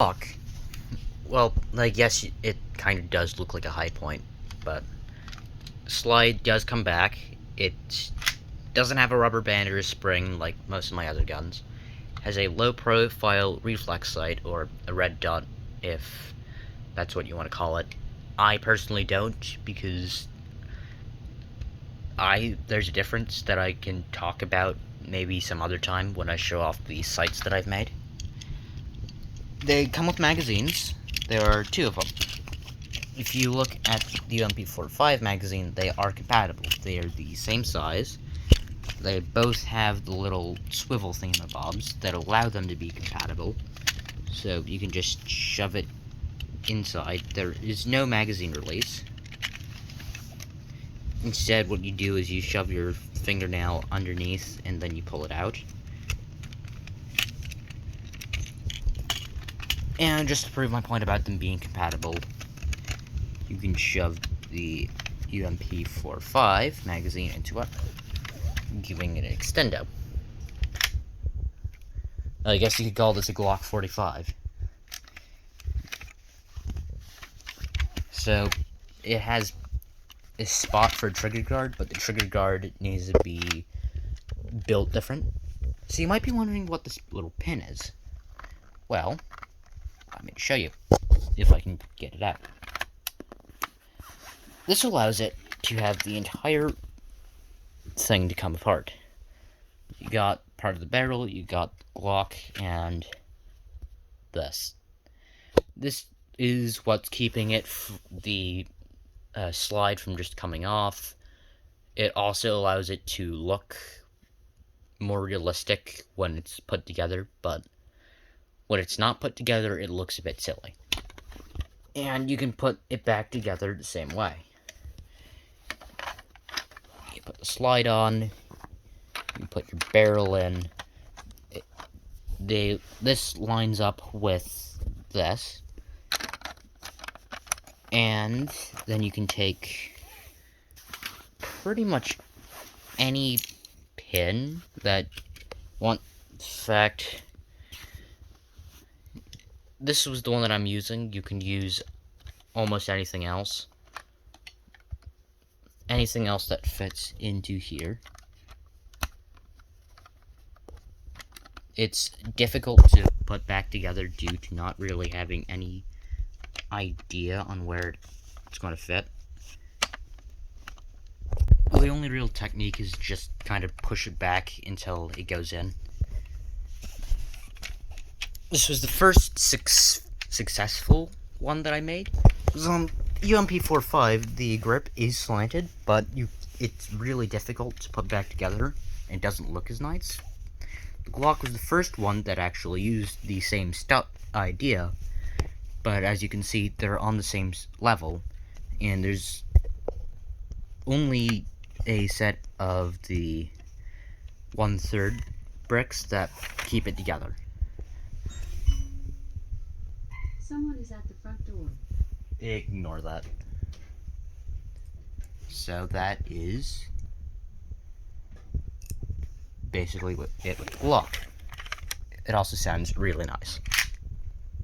Glock. Well, I guess it kind of does look like a high point, but slide does come back. It doesn't have a rubber band or a spring like most of my other guns. Has a low profile reflex sight, or a red dot if that's what you want to call it. I personally don't, because there's a difference that I can talk about maybe some other time when I show off the sights that I've made. They come with magazines. There are two of them. If you look at the UMP45 magazine, they are compatible. They are the same size. They both have the little swivel thingamabobs that allow them to be compatible. So you can just shove it inside. There is no magazine release. Instead, what you do is you shove your fingernail underneath and then you pull it out. And just to prove my point about them being compatible, you can shove the UMP45 magazine into it, giving it an extendo. I guess you could call this a Glock 45. So, it has a spot for a trigger guard, but the trigger guard needs to be built different. So you might be wondering what this little pin is. Well, let me show you, if I can get it out. This allows it to have the entire thing to come apart. You got part of the barrel, you got the Glock, and this. This is what's keeping it the slide from just coming off. It also allows it to look more realistic when it's put together, but when it's not put together, it looks a bit silly. And you can put it back together the same way. You put the slide on, you put your barrel in. This lines up with this. And then you can take pretty much any pin that want. In fact, this was the one that I'm using. You can use almost anything else. Anything else that fits into here. It's difficult to put back together due to not really having any idea on where it's going to fit. Well, the only real technique is just kind of push it back until it goes in. This was the first successful one that I made. It was on UMP45. The grip is slanted, but it's really difficult to put back together, and it doesn't look as nice. The Glock was the first one that actually used the same idea, but as you can see, they're on the same level, and there's only a set of the 1/3 bricks that keep it together. Someone is at the front door. Ignore that. So that is basically what it would look. It also sounds really nice.